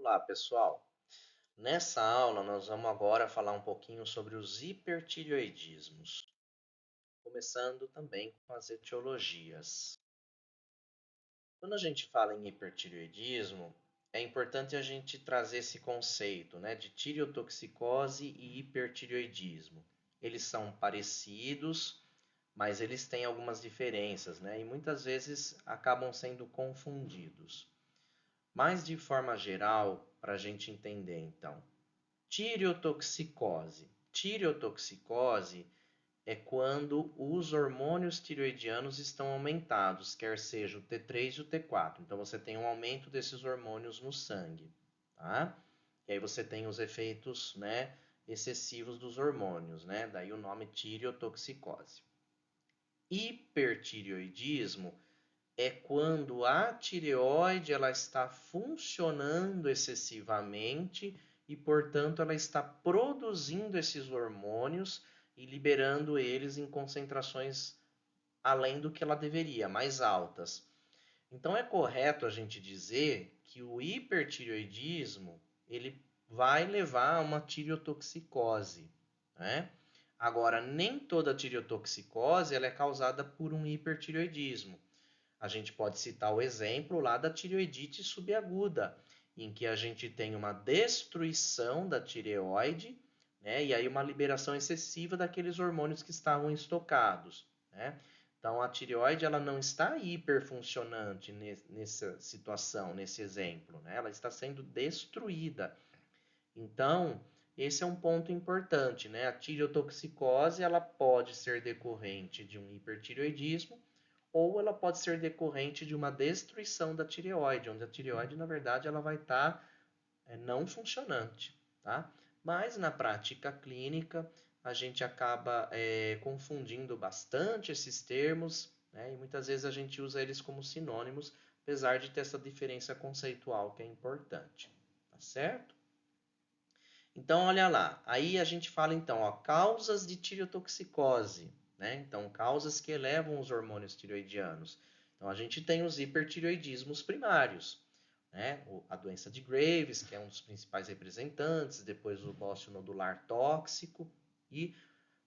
Olá, pessoal. Nessa aula, nós vamos agora falar um pouquinho sobre os hipertireoidismos, começando também com as etiologias. Quando a gente fala em hipertireoidismo, é importante a gente trazer esse conceito, né, de tireotoxicose e hipertireoidismo. Eles são parecidos, mas eles têm algumas diferenças, né, e muitas vezes acabam sendo confundidos. Mas de forma geral, para a gente entender então, tireotoxicose. Tireotoxicose é quando os hormônios tireoidianos estão aumentados, quer seja o T3 e o T4. Então você tem um aumento desses hormônios no sangue, tá? E aí você tem os efeitos, né, excessivos dos hormônios, né? Daí o nome tireotoxicose. Hipertireoidismo é quando a tireoide ela está funcionando excessivamente e, portanto, ela está produzindo esses hormônios e liberando eles em concentrações além do que ela deveria, mais altas. Então é correto a gente dizer que o hipertireoidismo ele vai levar a uma tireotoxicose, né? Agora, nem toda tireotoxicose ela é causada por um hipertireoidismo. A gente pode citar o exemplo lá da tireoidite subaguda, em que a gente tem uma destruição da tireoide, né, e aí uma liberação excessiva daqueles hormônios que estavam estocados, né? Então a tireoide ela não está hiperfuncionante nessa situação, nesse exemplo, né? Ela está sendo destruída. Então, esse é um ponto importante, né? A tireotoxicose ela pode ser decorrente de um hipertireoidismo ou ela pode ser decorrente de uma destruição da tireoide, onde a tireoide, na verdade, ela vai estar não funcionante, tá? Mas na prática clínica, a gente acaba confundindo bastante esses termos, né? E muitas vezes a gente usa eles como sinônimos, apesar de ter essa diferença conceitual que é importante, tá certo? Então, olha lá, aí a gente fala então, ó, causas de tireotoxicose, né? Então, causas que elevam os hormônios tireoidianos. Então, a gente tem os hipertireoidismos primários, né? A doença de Graves, que é um dos principais representantes, depois o bócio nodular tóxico e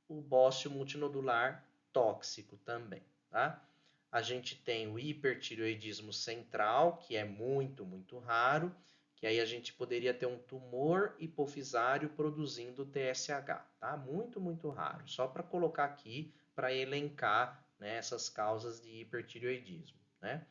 o bócio multinodular tóxico também, tá? A gente tem o hipertireoidismo central, que é muito raro, que aí a gente poderia ter um tumor hipofisário produzindo TSH, tá? Muito raro. Só para colocar aqui, para elencar, né, essas causas de hipertireoidismo, né?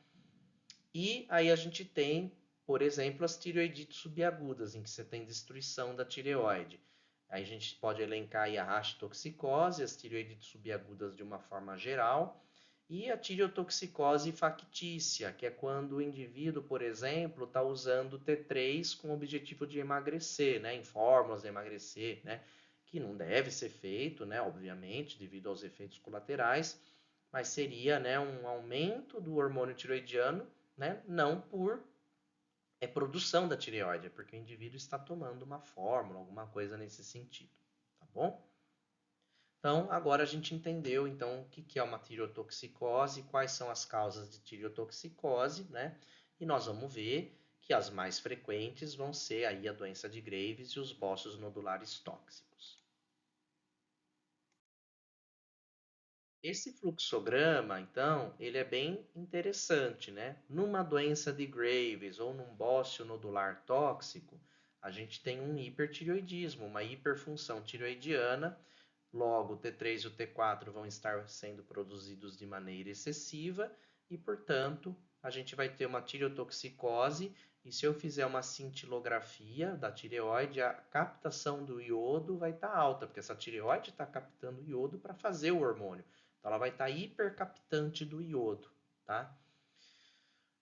E aí a gente tem, por exemplo, as tireoidites subagudas, em que você tem destruição da tireoide. Aí a gente pode elencar aí a rachotoxicose, as tireoidites subagudas de uma forma geral, e a tireotoxicose factícia, que é quando o indivíduo, por exemplo, está usando T3 com o objetivo de emagrecer, né, em fórmulas de emagrecer, né, que não deve ser feito, né, obviamente, devido aos efeitos colaterais, mas seria, né, um aumento do hormônio tiroidiano, né, não por produção da tireoide, é porque o indivíduo está tomando uma fórmula, alguma coisa nesse sentido, tá bom? Então, agora a gente entendeu então o que é uma tireotoxicose, quais são as causas de tireotoxicose, né? E nós vamos ver que as mais frequentes vão ser aí a doença de Graves e os bócios nodulares tóxicos. Esse fluxograma, então, ele é bem interessante, né? Numa doença de Graves ou num bócio nodular tóxico, a gente tem um hipertireoidismo, uma hiperfunção tireoidiana. Logo, o T3 e o T4 vão estar sendo produzidos de maneira excessiva e, portanto, a gente vai ter uma tireotoxicose. E se eu fizer uma cintilografia da tireoide, a captação do iodo vai estar alta, porque essa tireoide está captando iodo para fazer o hormônio. Então, ela vai estar hipercaptante do iodo, tá?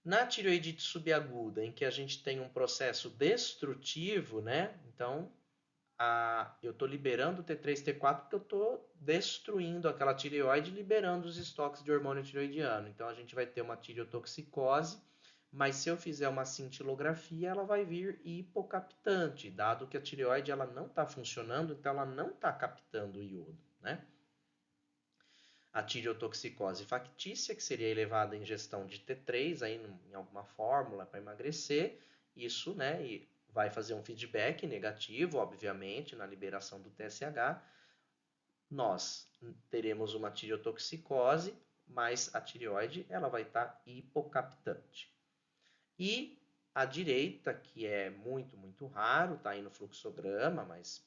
Na tireoidite subaguda, em que a gente tem um processo destrutivo, né? Então, eu estou liberando T3, T4 porque eu estou destruindo aquela tireoide, liberando os estoques de hormônio tireoidiano. Então a gente vai ter uma tireotoxicose, mas se eu fizer uma cintilografia, ela vai vir hipocaptante, dado que a tireoide ela não está funcionando, então ela não está captando o iodo, né? A tireotoxicose factícia, que seria elevada a ingestão de T3 aí em alguma fórmula para emagrecer, isso, né, vai fazer um feedback negativo, obviamente, na liberação do TSH. Nós teremos uma tireotoxicose, mas a tireoide ela vai estar hipocaptante. E a direita, que é muito, muito raro, está aí no fluxograma, mas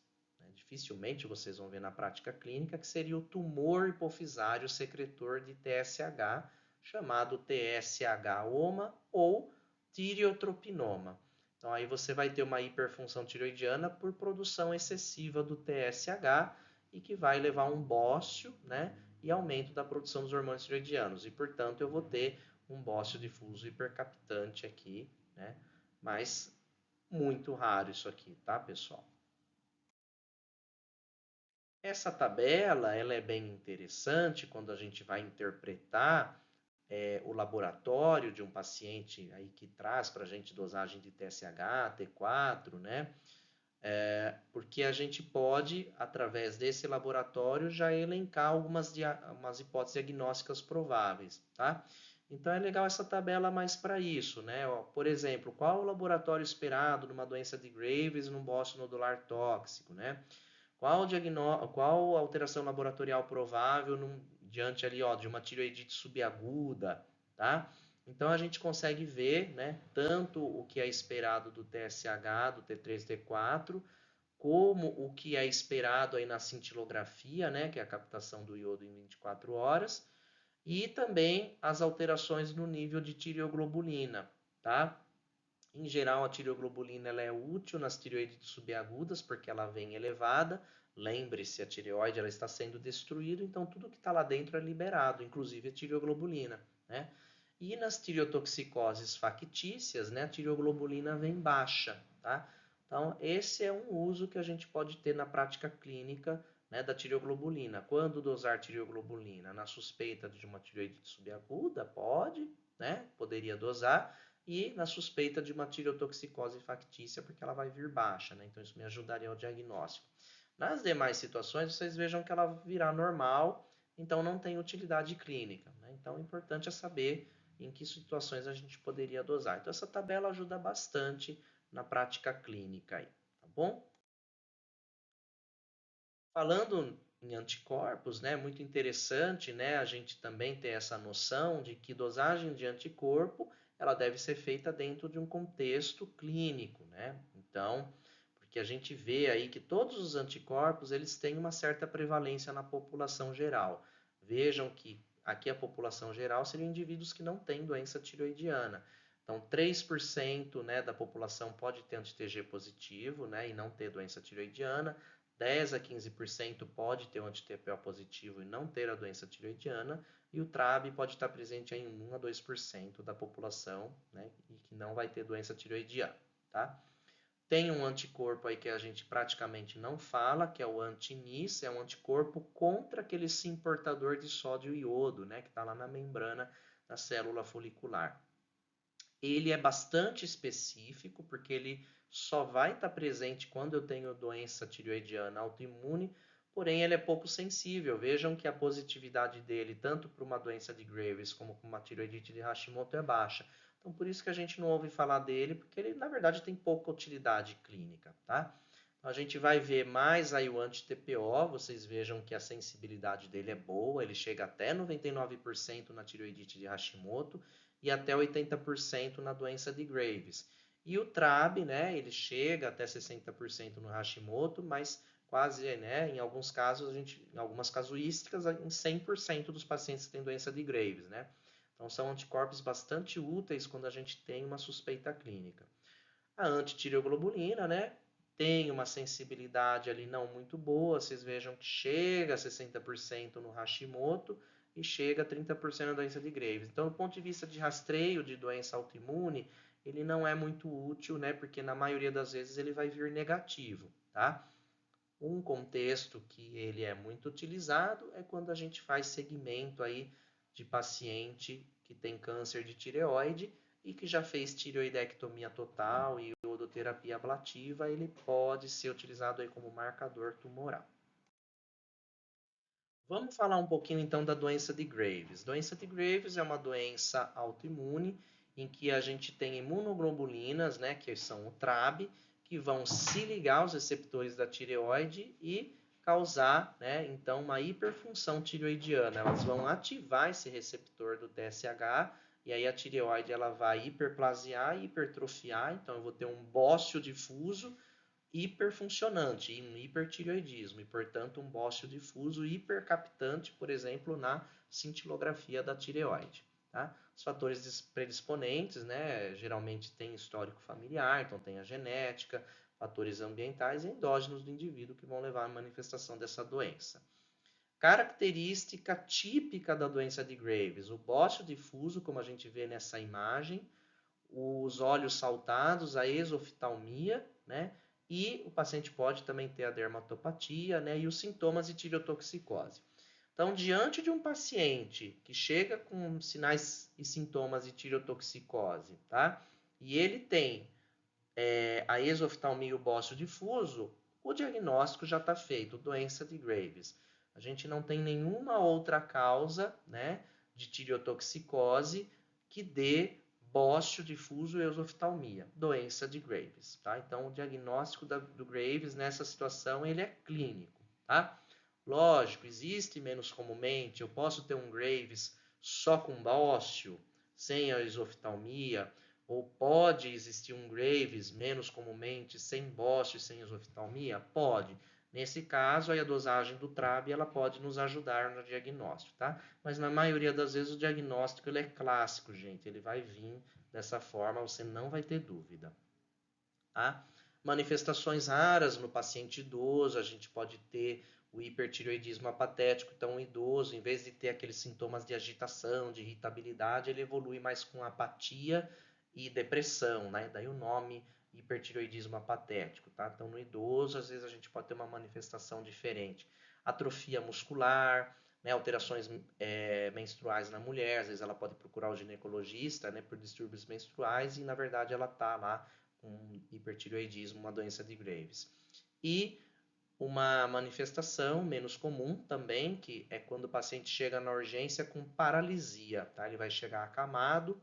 dificilmente vocês vão ver na prática clínica, que seria o tumor hipofisário secretor de TSH, chamado TSH-OMA ou tireotropinoma. Então aí você vai ter uma hiperfunção tireoidiana por produção excessiva do TSH e que vai levar a um bócio, né, e aumento da produção dos hormônios tireoidianos. E, portanto, eu vou ter um bócio difuso hipercaptante aqui, né, mas muito raro isso aqui, tá, pessoal? Essa tabela ela é bem interessante quando a gente vai interpretar o laboratório de um paciente aí que traz para a gente dosagem de TSH, T4, né? Porque a gente pode, através desse laboratório, já elencar algumas hipóteses diagnósticas prováveis, tá? Então é legal essa tabela mais para isso, né? Por exemplo, qual o laboratório esperado numa doença de Graves num bócio nodular tóxico, né? Qual alteração laboratorial provável diante ali, ó, de uma tireoidite subaguda, tá? Então a gente consegue ver, né, tanto o que é esperado do TSH, do T3, T4, como o que é esperado aí na cintilografia, né, que é a captação do iodo em 24 horas, e também as alterações no nível de tireoglobulina, tá? Em geral, a tireoglobulina ela é útil nas tireoidites subagudas porque ela vem elevada. Lembre-se, a tireoide ela está sendo destruída, então tudo que está lá dentro é liberado, inclusive a tireoglobulina, né? E nas tireotoxicoses factícias, né, a tireoglobulina vem baixa, tá? Então, esse é um uso que a gente pode ter na prática clínica, né, da tireoglobulina. Quando dosar tireoglobulina? Na suspeita de uma tireoidite subaguda, pode, né? Poderia dosar e na suspeita de uma tireotoxicose factícia, porque ela vai vir baixa, né? Então isso me ajudaria ao diagnóstico. Nas demais situações, vocês vejam que ela virá normal, então não tem utilidade clínica, né? Então o importante é saber em que situações a gente poderia dosar. Então essa tabela ajuda bastante na prática clínica aí, tá bom? Falando em anticorpos, né, muito interessante, né, a gente também ter essa noção de que dosagem de anticorpo ela deve ser feita dentro de um contexto clínico, né? Então, porque a gente vê aí que todos os anticorpos eles têm uma certa prevalência na população geral. Vejam que aqui a população geral seriam indivíduos que não têm doença tireoidiana. Então, 3%, né, da população pode ter anti-TG positivo, né, e não ter doença tireoidiana. 10 a 15% pode ter um anti-TPO positivo e não ter a doença tireoidiana, e o TRAB pode estar presente em 1 a 2% da população, né, e que não vai ter doença tireoidiana, tá? Tem um anticorpo aí que a gente praticamente não fala, que é o anti-NIS, é um anticorpo contra aquele sim portador de sódio e iodo, né, que está lá na membrana da célula folicular. Ele é bastante específico, porque ele só vai estar presente quando eu tenho doença tireoidiana autoimune, porém ele é pouco sensível. Vejam que a positividade dele, tanto para uma doença de Graves como para uma tireoidite de Hashimoto, é baixa. Então, por isso que a gente não ouve falar dele, porque ele, na verdade, tem pouca utilidade clínica, tá? Então, a gente vai ver mais aí o anti-TPO, vocês vejam que a sensibilidade dele é boa, ele chega até 99% na tireoidite de Hashimoto, e até 80% na doença de Graves. E o TRAB, né, ele chega até 60% no Hashimoto, mas quase, né, em alguns casos, em algumas casuísticas, em 100% dos pacientes que têm doença de Graves, né? Então são anticorpos bastante úteis quando a gente tem uma suspeita clínica. A antitireoglobulina, né, tem uma sensibilidade ali não muito boa, vocês vejam que chega a 60% no Hashimoto, e chega a 30% na doença de Graves. Então, do ponto de vista de rastreio de doença autoimune, ele não é muito útil, né? Porque na maioria das vezes ele vai vir negativo, tá? Um contexto que ele é muito utilizado é quando a gente faz segmento aí de paciente que tem câncer de tireoide e que já fez tireoidectomia total e iodoterapia ablativa, ele pode ser utilizado aí como marcador tumoral. Vamos falar um pouquinho então da doença de Graves. Doença de Graves é uma doença autoimune em que a gente tem imunoglobulinas, né, que são o TRAB, que vão se ligar aos receptores da tireoide e causar, né, então, uma hiperfunção tireoidiana. Elas vão ativar esse receptor do TSH e aí a tireoide ela vai hiperplasiar e hipertrofiar, então eu vou ter um bócio difuso hiperfuncionante, um hipertireoidismo, e portanto um bócio difuso hipercaptante, por exemplo, na cintilografia da tireoide. Tá? Os fatores predisponentes, né, geralmente tem histórico familiar, então tem a genética, fatores ambientais e endógenos do indivíduo que vão levar à manifestação dessa doença. Característica típica da doença de Graves, o bócio difuso, como a gente vê nessa imagem, os olhos saltados, a exoftalmia, né? E o paciente pode também ter a dermatopatia, né? E os sintomas de tireotoxicose. Então, diante de um paciente que chega com sinais e sintomas de tireotoxicose, tá? E ele tem a exoftalmia e o bócio difuso, o diagnóstico já está feito, doença de Graves. A gente não tem nenhuma outra causa, né, de tireotoxicose que dê bócio difuso e exoftalmia, doença de Graves, tá? Então, o diagnóstico do Graves nessa situação, ele é clínico, tá? Lógico, existe menos comumente, eu posso ter um Graves só com bócio, sem a exoftalmia, ou pode existir um Graves menos comumente sem bócio e sem exoftalmia? Pode. Nesse caso, aí a dosagem do TRAB ela pode nos ajudar no diagnóstico, tá? Mas na maioria das vezes o diagnóstico ele é clássico, gente. Ele vai vir dessa forma, você não vai ter dúvida. Tá? Manifestações raras no paciente idoso, a gente pode ter o hipertireoidismo apatético, então o idoso, em vez de ter aqueles sintomas de agitação, de irritabilidade, ele evolui mais com apatia e depressão, né? Daí o nome hipertireoidismo apatético, tá? Então no idoso, às vezes a gente pode ter uma manifestação diferente. Atrofia muscular, né? Alterações menstruais na mulher, às vezes ela pode procurar o ginecologista, né? Por distúrbios menstruais e na verdade ela tá lá com hipertireoidismo, uma doença de Graves. E uma manifestação menos comum também, que é quando o paciente chega na urgência com paralisia, tá? Ele vai chegar acamado,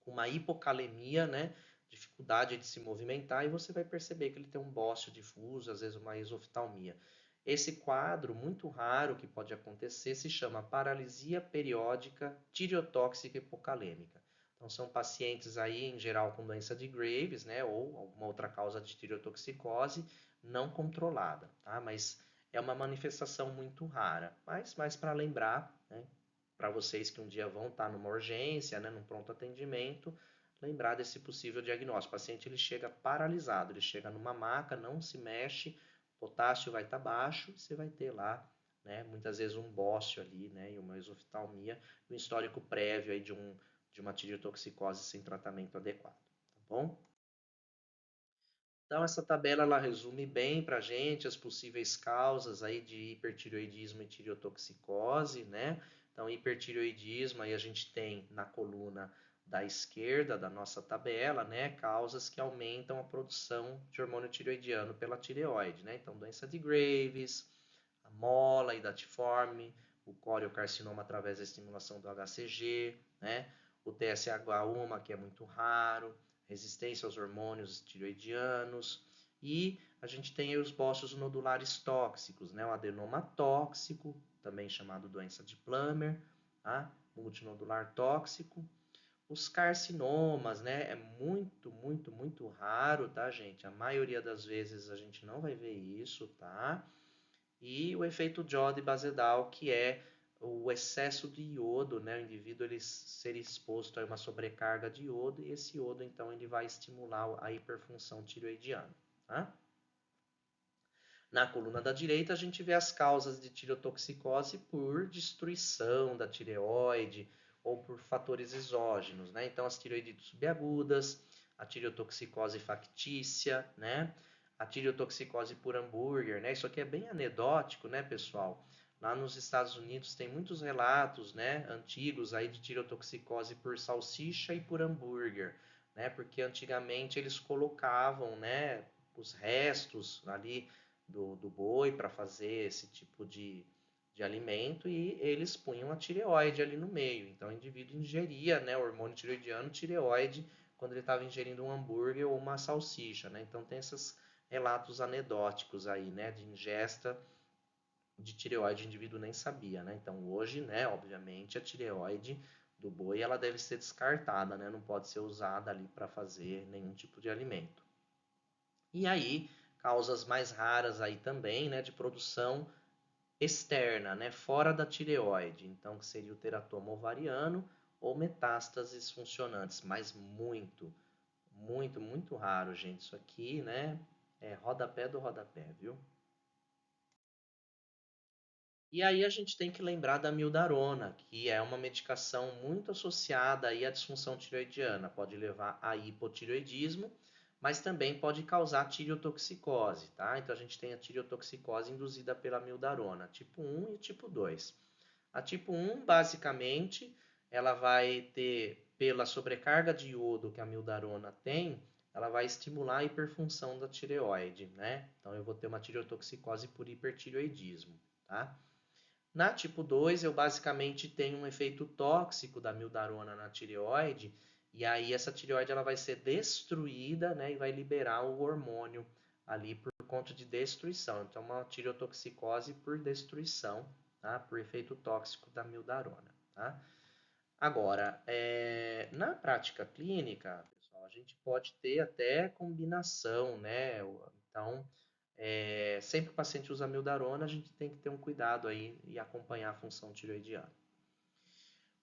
com uma hipocalemia, né? Dificuldade de se movimentar, e você vai perceber que ele tem um bócio difuso, às vezes uma exoftalmia. Esse quadro, muito raro que pode acontecer, se chama paralisia periódica tireotóxica hipocalêmica. Então, são pacientes aí, em geral, com doença de Graves, né, ou alguma outra causa de tireotoxicose não controlada, tá? Mas é uma manifestação muito rara. Mas para lembrar, né, para vocês que um dia vão estar numa urgência, né, num pronto atendimento, lembrar desse possível diagnóstico. O paciente ele chega paralisado, ele chega numa maca, não se mexe, o potássio vai estar baixo, você vai ter lá, né, muitas vezes um bócio ali, né, e uma exoftalmia, um histórico prévio aí de uma tireotoxicose sem tratamento adequado, tá bom? Então, essa tabela ela resume bem para a gente as possíveis causas aí de hipertireoidismo e tireotoxicose, né? Então, hipertireoidismo, aí a gente tem na coluna da esquerda da nossa tabela, né? Causas que aumentam a produção de hormônio tireoidiano pela tireoide, né? Então, doença de Graves, a mola hidatiforme, o coriocarcinoma através da estimulação do HCG, né? O TSH1, que é muito raro, resistência aos hormônios tireoidianos, e a gente tem aí os bócios nodulares tóxicos, né? O adenoma tóxico, também chamado doença de Plummer, tá? Multinodular tóxico. Os carcinomas, né? É muito, muito, muito raro, tá, gente? A maioria das vezes a gente não vai ver isso, tá? E o efeito Jod-Basedal, que é o excesso de iodo, né? O indivíduo ele ser exposto a uma sobrecarga de iodo e esse iodo então ele vai estimular a hiperfunção tireoidiana, tá? Na coluna da direita a gente vê as causas de tireotoxicose por destruição da tireoide ou por fatores exógenos, né? Então as tireoidites subagudas, a tireotoxicose factícia, né? A tireotoxicose por hambúrguer, né? Isso aqui é bem anedótico, né, pessoal? Lá nos Estados Unidos tem muitos relatos, né, antigos aí de tireotoxicose por salsicha e por hambúrguer, né? Porque antigamente eles colocavam, né, os restos ali do boi para fazer esse tipo de alimento e eles punham a tireoide ali no meio. Então o indivíduo ingeria, né, o hormônio tireoidiano, tireoide quando ele estava ingerindo um hambúrguer ou uma salsicha, né? Então tem esses relatos anedóticos aí, né, de ingesta de tireoide, o indivíduo nem sabia, né? Então hoje, né, obviamente, a tireoide do boi ela deve ser descartada, né? Não pode ser usada ali para fazer nenhum tipo de alimento. E aí, causas mais raras aí também, né, de produção externa, né, fora da tireoide. Então, que seria o teratoma ovariano ou metástases funcionantes, mas muito, muito, muito raro, gente. Isso aqui, né, é rodapé do rodapé, viu? E aí a gente tem que lembrar da mildarona, que é uma medicação muito associada aí à disfunção tireoidiana. Pode levar a hipotireoidismo, mas também pode causar tireotoxicose, tá? Então a gente tem a tireotoxicose induzida pela mildarona, tipo 1 e tipo 2. A tipo 1, basicamente, ela vai ter, pela sobrecarga de iodo que a mildarona tem, ela vai estimular a hiperfunção da tireoide, né? Então eu vou ter uma tireotoxicose por hipertireoidismo, tá? Na tipo 2, eu basicamente tenho um efeito tóxico da mildarona na tireoide, e aí essa tireoide ela vai ser destruída, né, e vai liberar o hormônio ali por conta de destruição. Então, uma tireotoxicose por destruição, tá? Por efeito tóxico da mildarona, tá? Agora, na prática clínica, pessoal, a gente pode ter até combinação, né? Então, sempre que o paciente usa mildarona, a gente tem que ter um cuidado aí e acompanhar a função tireoidiana.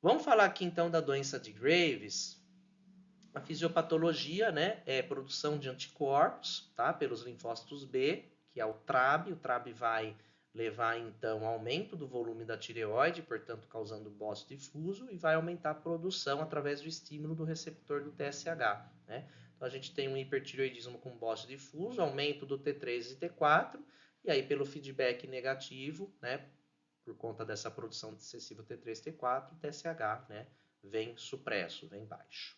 Vamos falar aqui então da doença de Graves. A fisiopatologia, né, é produção de anticorpos, tá, pelos linfócitos B, que é o TRAB. O TRAB vai levar então ao aumento do volume da tireoide, portanto causando bócio difuso, e vai aumentar a produção através do estímulo do receptor do TSH, né? Então a gente tem um hipertireoidismo com bócio difuso, aumento do T3 e T4, e aí pelo feedback negativo, né, por conta dessa produção excessiva T3 e T4, o TSH, né, vem supresso, vem baixo.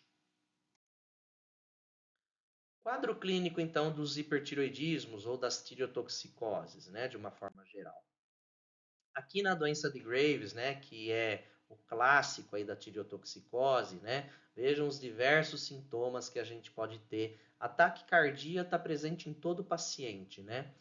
Quadro clínico, então, dos hipertiroidismos ou das tireotoxicoses, né, de uma forma geral. Aqui na doença de Graves, né, que é o clássico aí da tireotoxicose, né, vejam os diversos sintomas que a gente pode ter. A taquicardia está presente em todo paciente, né?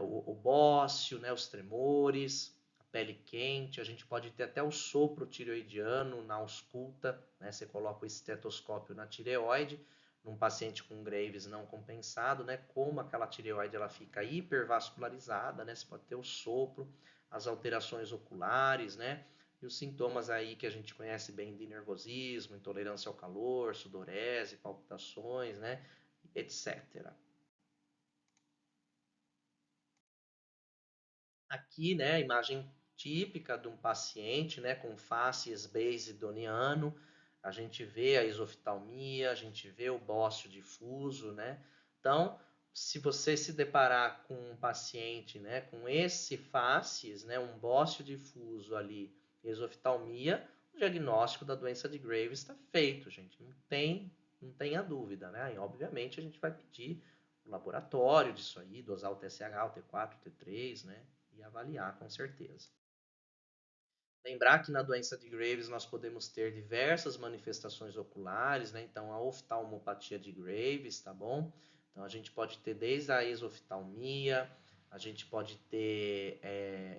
O bócio, né, os tremores, a pele quente, a gente pode ter até o sopro tireoidiano na ausculta, né? Você coloca o estetoscópio na tireoide, num paciente com Graves não compensado, né? Como aquela tireoide ela fica hipervascularizada, né? Você pode ter o sopro, as alterações oculares, né? E os sintomas aí que a gente conhece bem de nervosismo, intolerância ao calor, sudorese, palpitações, né? Etc. Aqui, né, a imagem típica de um paciente, né, com facies basidoniano, a gente vê a isoftalmia, a gente vê o bócio difuso, né? Então, se você se deparar com um paciente, né, com esse facies, né, um bócio difuso ali, esoftalmia, o diagnóstico da doença de Graves está feito, gente. Não tenha dúvida, né? E, obviamente, a gente vai pedir o laboratório disso aí, dosar o TSH, o T4, o T3, né? E avaliar com certeza. Lembrar que na doença de Graves nós podemos ter diversas manifestações oculares, né? Então a oftalmopatia de Graves, tá bom? Então a gente pode ter desde a exoftalmia, a gente pode ter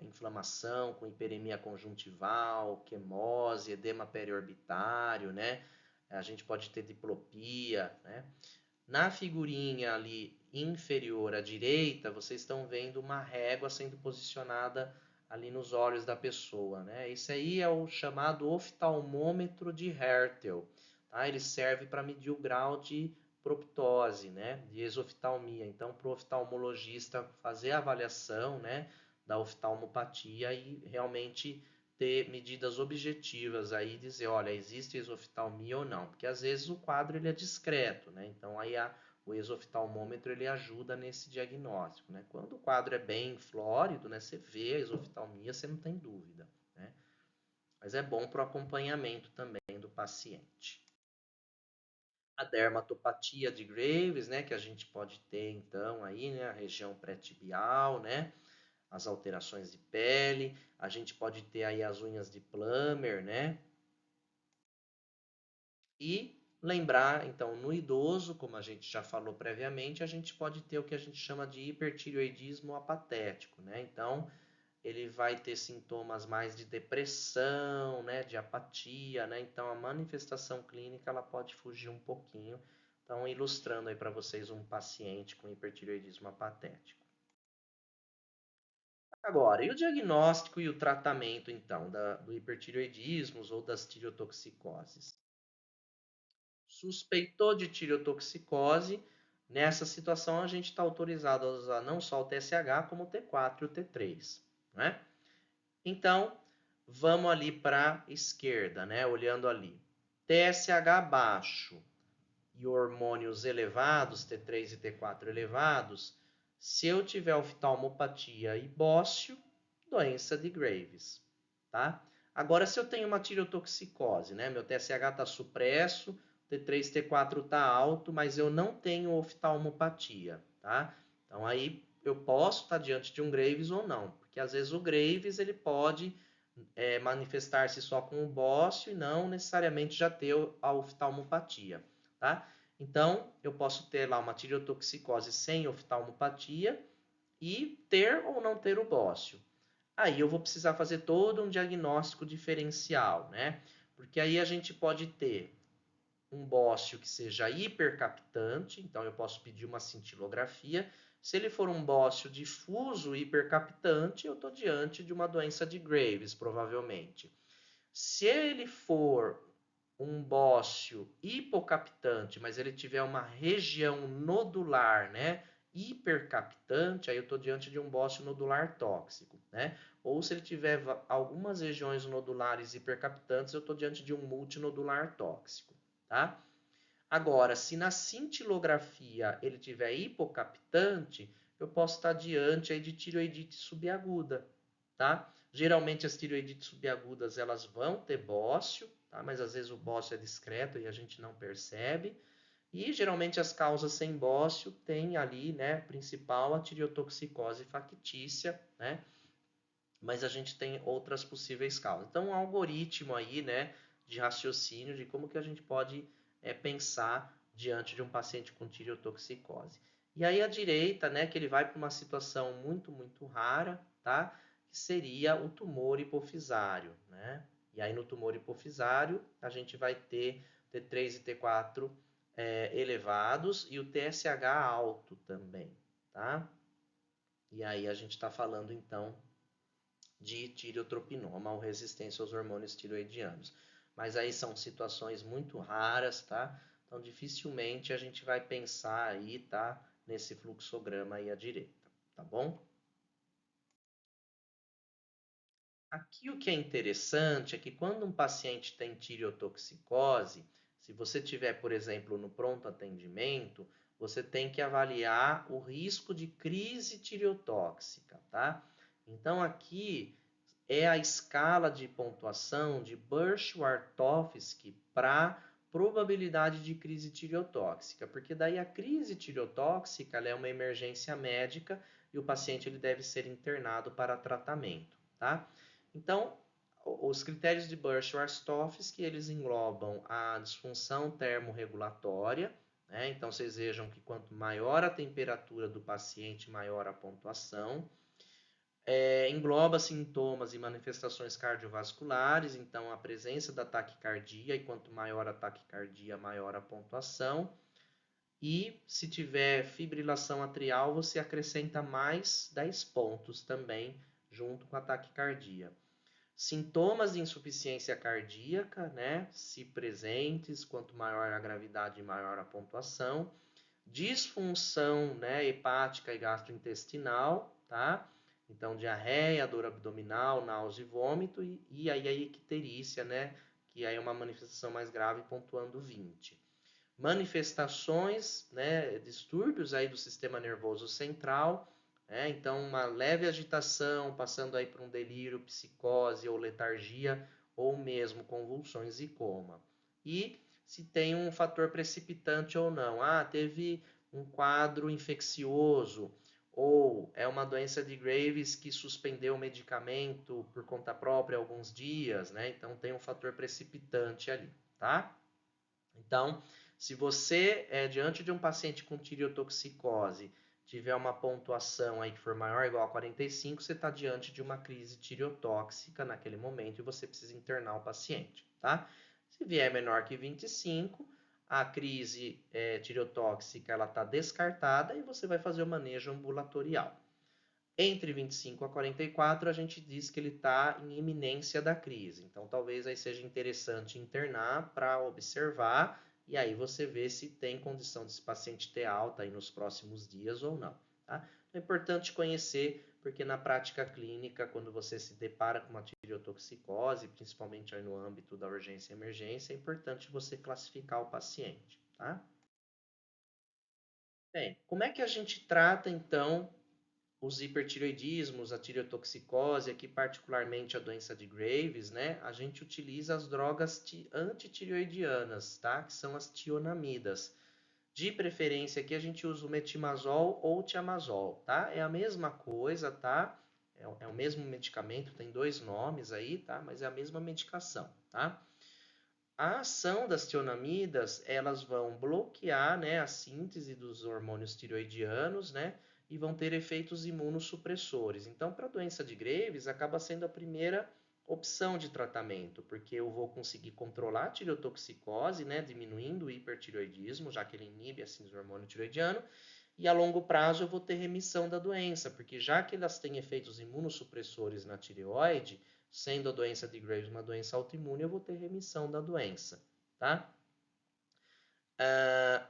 inflamação com hiperemia conjuntival, quemose, edema periorbitário, né? A gente pode ter diplopia, né? Na figurinha ali inferior à direita, vocês estão vendo uma régua sendo posicionada ali nos olhos da pessoa, né? Esse aí é o chamado oftalmômetro de Hertel, tá? Ele serve para medir o grau de proptose, né? De exoftalmia. Então, para o oftalmologista fazer a avaliação, né, da oftalmopatia e realmente ter medidas objetivas aí, dizer, olha, existe exoftalmia ou não, porque às vezes o quadro ele é discreto, né? Então aí o exoftalmômetro ele ajuda nesse diagnóstico, né? Quando o quadro é bem flórido, né, você vê a exoftalmia, você não tem dúvida, né? Mas é bom para o acompanhamento também do paciente. A dermatopatia de Graves, né, que a gente pode ter então aí, né, a região pré-tibial, né? As alterações de pele, a gente pode ter aí as unhas de Plummer, né? E Lembrar, então, no idoso, como a gente já falou previamente, a gente pode ter o que a gente chama de hipertireoidismo apatético, né? Então, ele vai ter sintomas mais de depressão, né, de apatia, né? Então, a manifestação clínica ela pode fugir um pouquinho. Então, ilustrando aí para vocês um paciente com hipertireoidismo apatético. Agora, e o diagnóstico e o tratamento, então, do hipertireoidismo ou das tireotoxicoses? Suspeitou de tireotoxicose, nessa situação a gente está autorizado a usar não só o TSH, como o T4 e o T3, né? Então, vamos ali para a esquerda, né? Olhando ali. TSH baixo e hormônios elevados, T3 e T4 elevados, se eu tiver oftalmopatia e bócio, doença de Graves, tá? Agora, se eu tenho uma tireotoxicose, né? Meu TSH está supresso, T3, T4 está alto, mas eu não tenho oftalmopatia, tá? Então, aí eu posso estar diante de um Graves ou não, porque às vezes o Graves ele pode manifestar-se só com o bócio e não necessariamente já ter a oftalmopatia, tá? Então, eu posso ter lá uma tireotoxicose sem oftalmopatia e ter ou não ter o bócio. Aí eu vou precisar fazer todo um diagnóstico diferencial, né? Porque aí a gente pode ter um bócio que seja hipercaptante, então eu posso pedir uma cintilografia. Se ele for um bócio difuso hipercaptante, eu estou diante de uma doença de Graves, provavelmente. Se ele for um bócio hipocaptante, mas ele tiver uma região nodular, né, hipercaptante, aí eu estou diante de um bócio nodular tóxico, né? Ou se ele tiver algumas regiões nodulares hipercaptantes, eu estou diante de um multinodular tóxico, tá? Agora, se na cintilografia ele tiver hipocaptante, eu posso estar diante aí de tireoidite subaguda, tá? Geralmente as tireoidites subagudas elas vão ter bócio, tá? Mas às vezes o bócio é discreto e a gente não percebe. E geralmente as causas sem bócio tem ali, né, principal a tireotoxicose factícia, né? Mas a gente tem outras possíveis causas. Então, um algoritmo aí, né, de raciocínio de como que a gente pode pensar diante de um paciente com tireotoxicose. E aí a direita, né, que ele vai para uma situação muito, muito rara, tá? Que seria o tumor hipofisário, né? E aí no tumor hipofisário, a gente vai ter T3 e T4 elevados e o TSH alto também, tá? E aí a gente está falando, então, de tireotropinoma ou resistência aos hormônios tiroidianos. Mas aí são situações muito raras, tá? Então dificilmente a gente vai pensar aí, tá? Nesse fluxograma aí à direita, tá bom? Aqui o que é interessante é que quando um paciente tem tireotoxicose, se você tiver, por exemplo, no pronto atendimento, você tem que avaliar o risco de crise tireotóxica, tá? Então aqui é a escala de pontuação de Bush-Wartofsky para probabilidade de crise tireotóxica, porque daí a crise tireotóxica é uma emergência médica e o paciente ele deve ser internado para tratamento, tá? Então, os critérios de Bush-Wartofsky eles englobam a disfunção termorregulatória, né? Então vocês vejam que quanto maior a temperatura do paciente, maior a pontuação. Engloba sintomas e manifestações cardiovasculares, então a presença da taquicardia, e quanto maior a taquicardia, maior a pontuação. E se tiver fibrilação atrial, você acrescenta mais 10 pontos também, junto com a taquicardia. Sintomas de insuficiência cardíaca, né? Se presentes, quanto maior a gravidade, maior a pontuação. Disfunção, né, hepática e gastrointestinal, tá? Então, diarreia, dor abdominal, náusea e vômito, e aí a icterícia, né, que aí é uma manifestação mais grave, pontuando 20. Manifestações, né, distúrbios aí do sistema nervoso central, né, então uma leve agitação, passando aí por um delírio, psicose ou letargia, ou mesmo convulsões e coma. E se tem um fator precipitante ou não. Ah, teve um quadro infeccioso, ou é uma doença de Graves que suspendeu o medicamento por conta própria alguns dias, né? Então tem um fator precipitante ali, tá? Então, se você, diante de um paciente com tireotoxicose, tiver uma pontuação aí que for maior ou igual a 45, você está diante de uma crise tireotóxica naquele momento e você precisa internar o paciente, tá? Se vier menor que 25, a crise tireotóxica ela está descartada e você vai fazer o manejo ambulatorial. Entre 25 a 44, a gente diz que ele está em iminência da crise. Então, talvez aí seja interessante internar para observar e aí você vê se tem condição desse paciente ter alta aí nos próximos dias ou não. Tá? É importante conhecer, porque na prática clínica, quando você se depara com uma tireotoxicose, principalmente aí no âmbito da urgência e emergência, é importante você classificar o paciente. Tá? Bem, como é que a gente trata então os hipertireoidismos, a tireotoxicose, aqui particularmente a doença de Graves, né? A gente utiliza as drogas antitireoidianas, tá? Que são as tionamidas. De preferência aqui a gente usa o metimazol ou tiamazol, tá? É a mesma coisa, tá? É o mesmo medicamento, tem dois nomes aí, tá? Mas é a mesma medicação, tá? A ação das tionamidas, elas vão bloquear, né, a síntese dos hormônios tireoidianos, né, e vão ter efeitos imunossupressores. Então, para a doença de Graves, acaba sendo a primeira opção de tratamento, porque eu vou conseguir controlar a tireotoxicose, né, diminuindo o hipertireoidismo, já que ele inibe a síntese do hormônio tireoidiano, e a longo prazo eu vou ter remissão da doença, porque já que elas têm efeitos imunossupressores na tireoide, sendo a doença de Graves uma doença autoimune, eu vou ter remissão da doença, tá?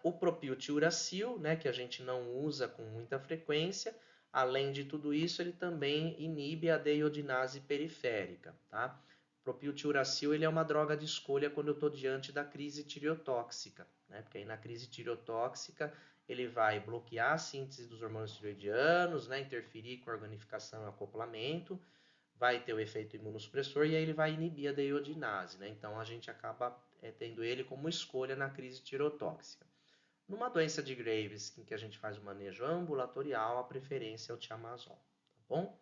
O propiltiuracil, né, que a gente não usa com muita frequência, além de tudo isso, ele também inibe a deiodinase periférica, tá? O propiltiuracil, ele é uma droga de escolha quando eu estou diante da crise tireotóxica, né? Porque aí na crise tireotóxica ele vai bloquear a síntese dos hormônios tireoidianos, né, interferir com a organificação e acoplamento, vai ter o efeito imunossupressor e aí ele vai inibir a deiodinase, né? Então a gente acaba tendo ele como escolha na crise tireotóxica. Numa doença de Graves, em que a gente faz o manejo ambulatorial, a preferência é o tiamazol, tá bom?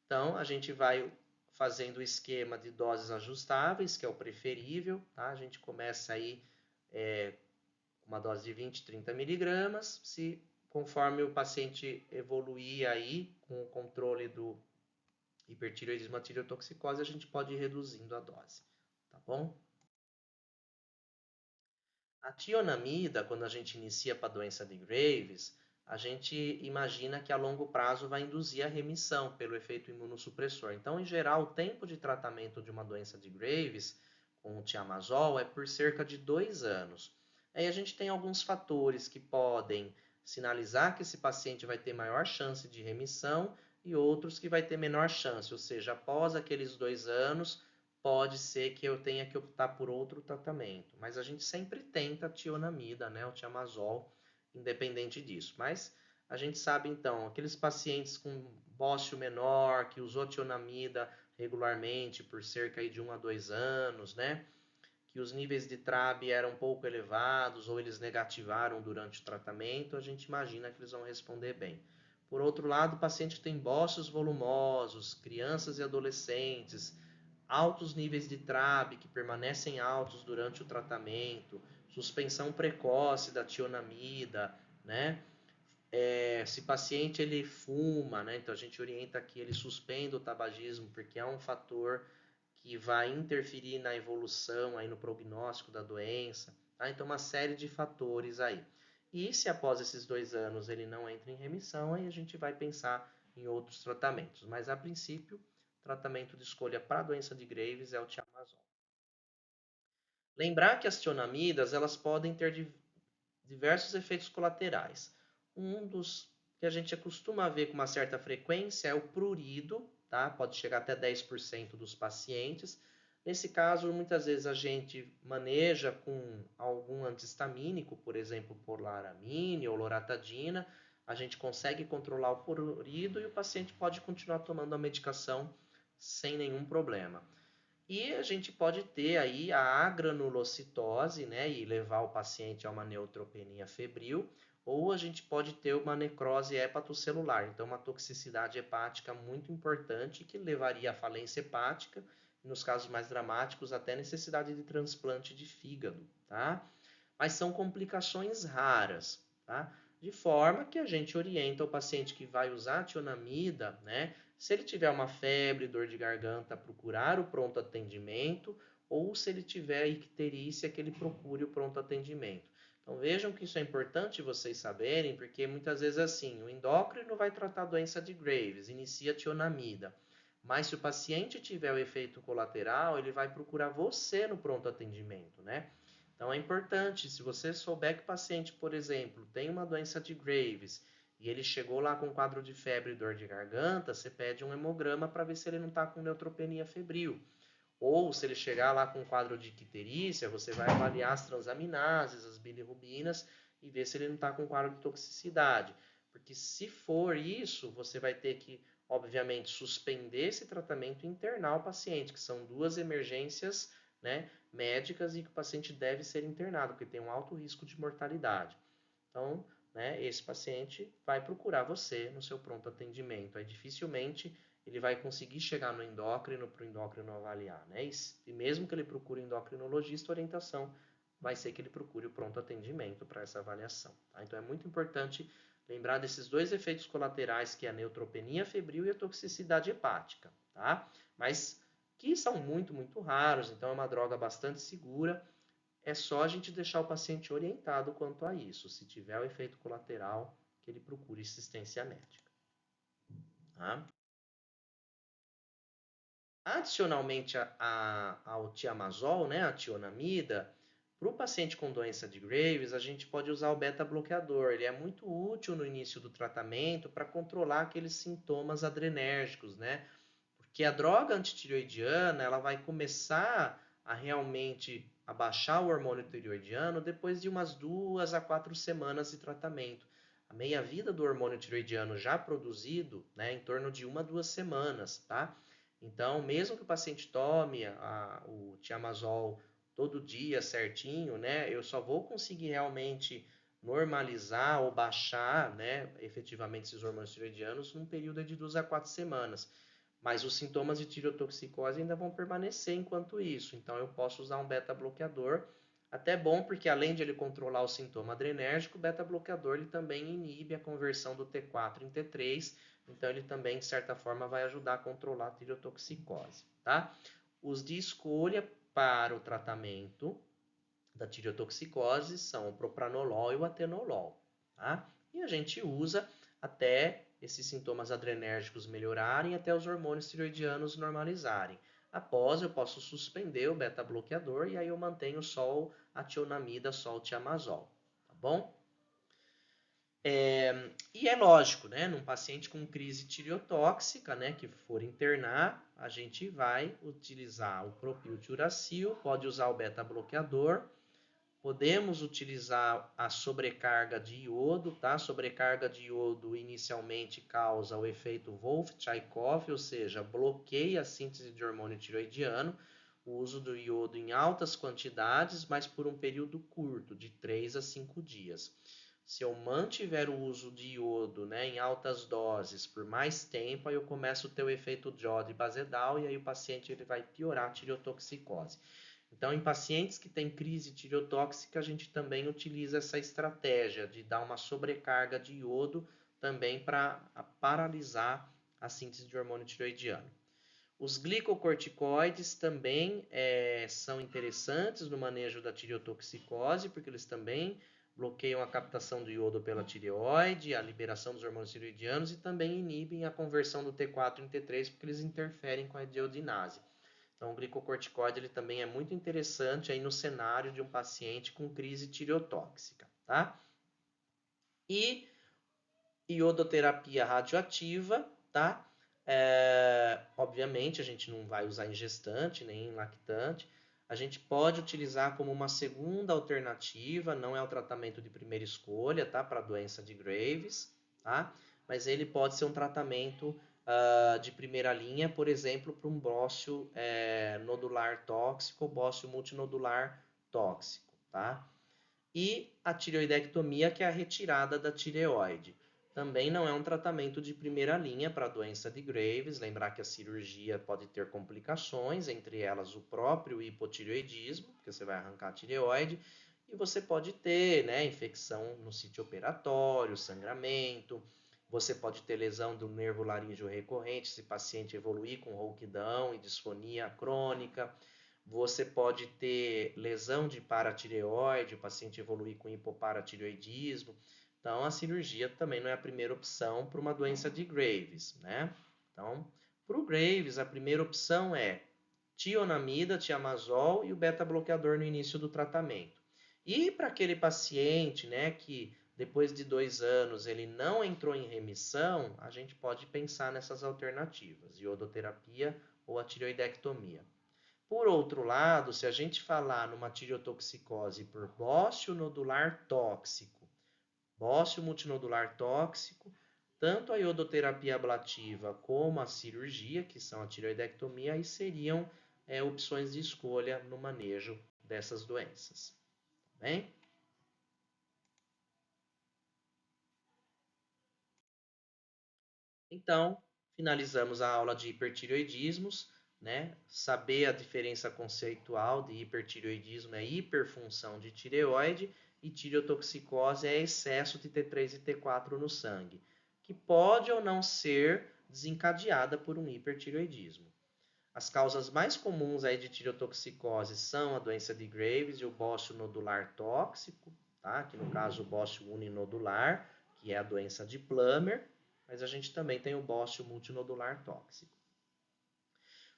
Então a gente vai fazendo o esquema de doses ajustáveis, que é o preferível, tá? A gente começa aí com uma dose de 20, 30 miligramas, se conforme o paciente evoluir aí com o controle do hipertireoidismo, a tireotoxicose, a gente pode ir reduzindo a dose, tá bom? A tionamida, quando a gente inicia para a doença de Graves, a gente imagina que a longo prazo vai induzir a remissão pelo efeito imunossupressor. Então, em geral, o tempo de tratamento de uma doença de Graves com o tiamazol é por cerca de 2 anos. Aí a gente tem alguns fatores que podem sinalizar que esse paciente vai ter maior chance de remissão e outros que vai ter menor chance, ou seja, após aqueles 2 anos, pode ser que eu tenha que optar por outro tratamento. Mas a gente sempre tenta a tionamida, né, o tiamazol, independente disso. Mas a gente sabe então, aqueles pacientes com bócio menor, que usou tionamida regularmente por cerca de 1 a 2 anos, né, que os níveis de TRAB eram um pouco elevados ou eles negativaram durante o tratamento, a gente imagina que eles vão responder bem. Por outro lado, o paciente tem bócios volumosos, crianças e adolescentes, altos níveis de TRAB que permanecem altos durante o tratamento, suspensão precoce da tionamida, né? Se o paciente ele fuma, né? Então a gente orienta que ele suspenda o tabagismo porque é um fator que vai interferir na evolução, aí no prognóstico da doença, tá? Então uma série de fatores aí. E se após esses 2 anos ele não entra em remissão, aí a gente vai pensar em outros tratamentos. Mas a princípio, o tratamento de escolha para a doença de Graves é o tiamazol. Lembrar que as tionamidas elas podem ter diversos efeitos colaterais. Um dos que a gente costuma ver com uma certa frequência é o prurido, tá? Pode chegar até 10% dos pacientes. Nesse caso, muitas vezes a gente maneja com algum antihistamínico, por exemplo, polaramine ou loratadina. A gente consegue controlar o prurido e o paciente pode continuar tomando a medicação sem nenhum problema. E a gente pode ter aí a agranulocitose, né, e levar o paciente a uma neutropenia febril, ou a gente pode ter uma necrose hepatocelular, então uma toxicidade hepática muito importante que levaria à falência hepática nos casos mais dramáticos, até necessidade de transplante de fígado, tá? Mas são complicações raras, tá? De forma que a gente orienta o paciente que vai usar a tionamida, né? Se ele tiver uma febre, dor de garganta, procurar o pronto atendimento, ou se ele tiver icterícia, que ele procure o pronto atendimento. Então vejam que isso é importante vocês saberem, porque muitas vezes assim, o endócrino vai tratar a doença de Graves, inicia a tionamida. Mas se o paciente tiver o efeito colateral, ele vai procurar você no pronto atendimento, né? Então é importante, se você souber que o paciente, por exemplo, tem uma doença de Graves e ele chegou lá com um quadro de febre e dor de garganta, você pede um hemograma para ver se ele não está com neutropenia febril. Ou se ele chegar lá com um quadro de icterícia, você vai avaliar as transaminases, as bilirrubinas e ver se ele não está com um quadro de toxicidade. Porque se for isso, você vai ter que, obviamente, suspender esse tratamento e internar o paciente, que são duas emergências, né, médicas e que o paciente deve ser internado, porque tem um alto risco de mortalidade. Então, né, esse paciente vai procurar você no seu pronto atendimento. Aí dificilmente ele vai conseguir chegar no endócrino para o endócrino avaliar, né? E mesmo que ele procure um endocrinologista, a orientação vai ser que ele procure o pronto atendimento para essa avaliação. Tá? Então é muito importante lembrar desses dois efeitos colaterais, que é a neutropenia febril e a toxicidade hepática, tá? Mas que são muito, muito raros, então é uma droga bastante segura. É só a gente deixar o paciente orientado quanto a isso. Se tiver o efeito colateral, que ele procure assistência médica. Tá? Adicionalmente ao tiamazol, né, a tionamida, para o paciente com doença de Graves, a gente pode usar o beta-bloqueador. Ele é muito útil no início do tratamento para controlar aqueles sintomas adrenérgicos, né? Porque a droga antitireoidiana, ela vai começar a realmente abaixar o hormônio tireoidiano depois de umas 2 a 4 semanas de tratamento. A meia-vida do hormônio tireoidiano já produzido, né, em torno de 1 a 2 semanas, tá? Então, mesmo que o paciente tome o tiamazol todo dia certinho, né, eu só vou conseguir realmente normalizar ou baixar, né, efetivamente esses hormônios tireoidianos num período de 2 a 4 semanas. Mas os sintomas de tireotoxicose ainda vão permanecer enquanto isso. Então eu posso usar um beta-bloqueador. Até bom, porque além de ele controlar o sintoma adrenérgico, o beta-bloqueador ele também inibe a conversão do T4 em T3. Então ele também, de certa forma, vai ajudar a controlar a tireotoxicose. Tá? Os de escolha para o tratamento da tireotoxicose são o propranolol e o atenolol. Tá? E a gente usa até esses sintomas adrenérgicos melhorarem, até os hormônios tireoidianos normalizarem. Após, eu posso suspender o beta-bloqueador e aí eu mantenho só a tionamida, só o tiamazol. Tá bom? E é lógico, né? Num paciente com crise tireotóxica, né, que for internar, a gente vai utilizar o propiltiuracil, pode usar o beta-bloqueador. Podemos utilizar a sobrecarga de iodo, tá? A sobrecarga de iodo inicialmente causa o efeito Wolff-Chaikoff, ou seja, bloqueia a síntese de hormônio tireoidiano. O uso do iodo em altas quantidades, mas por um período curto, de 3 a 5 dias. Se eu mantiver o uso de iodo, né, em altas doses por mais tempo, aí eu começo a ter o efeito Jod e Basedal, e aí o paciente ele vai piorar a tireotoxicose. Então, em pacientes que têm crise tireotóxica, a gente também utiliza essa estratégia de dar uma sobrecarga de iodo também para paralisar a síntese de hormônio tireoidiano. Os glicocorticoides também são interessantes no manejo da tireotoxicose, porque eles também bloqueiam a captação do iodo pela tireoide, a liberação dos hormônios tireoidianos e também inibem a conversão do T4 em T3, porque eles interferem com a iodinase. Então, o glicocorticoide ele também é muito interessante aí no cenário de um paciente com crise tireotóxica, tá? E iodoterapia radioativa, tá? Obviamente, a gente não vai usar em gestante nem em lactante. A gente pode utilizar como uma segunda alternativa, não é o tratamento de primeira escolha, tá? Para a doença de Graves, tá? Mas ele pode ser um tratamento de primeira linha, por exemplo, para um bócio nodular tóxico ou bócio multinodular tóxico, tá? E a tireoidectomia, que é a retirada da tireoide. Também não é um tratamento de primeira linha para a doença de Graves. Lembrar que a cirurgia pode ter complicações, entre elas o próprio hipotireoidismo, porque você vai arrancar a tireoide, e você pode ter, né, infecção no sítio operatório, sangramento, você pode ter lesão do nervo laríngeo recorrente, se o paciente evoluir com rouquidão e disfonia crônica. Você pode ter lesão de paratireoide, o paciente evoluir com hipoparatireoidismo. Então, a cirurgia também não é a primeira opção para uma doença de Graves, né? Então, para o Graves, a primeira opção é tionamida, tiamazol e o beta-bloqueador no início do tratamento. E para aquele paciente, né, que depois de 2 anos ele não entrou em remissão, a gente pode pensar nessas alternativas, iodoterapia ou a tireoidectomia. Por outro lado, se a gente falar numa tireotoxicose por bócio nodular tóxico, bócio multinodular tóxico, tanto a iodoterapia ablativa como a cirurgia, que são a tireoidectomia, aí seriam opções de escolha no manejo dessas doenças. Tá bem? Então, finalizamos a aula de hipertireoidismos, né? Saber a diferença conceitual de hipertireoidismo é hiperfunção de tireoide e tireotoxicose é excesso de T3 e T4 no sangue, que pode ou não ser desencadeada por um hipertireoidismo. As causas mais comuns aí de tireotoxicose são a doença de Graves e o bócio nodular tóxico, tá? Que no caso o bócio uninodular, que é a doença de Plummer, mas a gente também tem o bócio multinodular tóxico.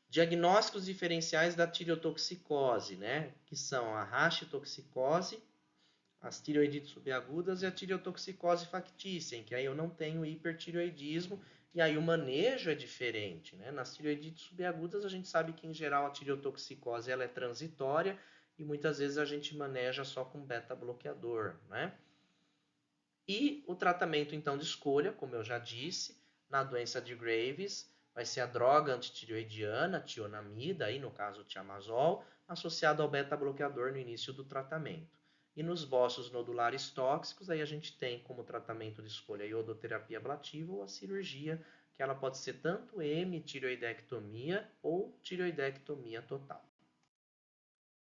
Diagnósticos diferenciais da tireotoxicose, né? Que são a rachitoxicose, as tireoidites subagudas e a tireotoxicose factícia, em que aí eu não tenho hipertireoidismo e aí o manejo é diferente, né? Nas tireoidites subagudas a gente sabe que em geral a tireotoxicose ela é transitória e muitas vezes a gente maneja só com beta-bloqueador, né? E o tratamento então de escolha, como eu já disse, na doença de Graves, vai ser a droga antitireoidiana, tionamida, aí no caso o tiamazol, associado ao beta-bloqueador no início do tratamento. E nos bócios nodulares tóxicos, aí a gente tem como tratamento de escolha a iodoterapia ablativa ou a cirurgia, que ela pode ser tanto hemitireoidectomia ou tireoidectomia total.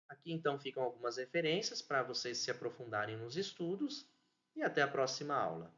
Aqui então ficam algumas referências para vocês se aprofundarem nos estudos e até a próxima aula.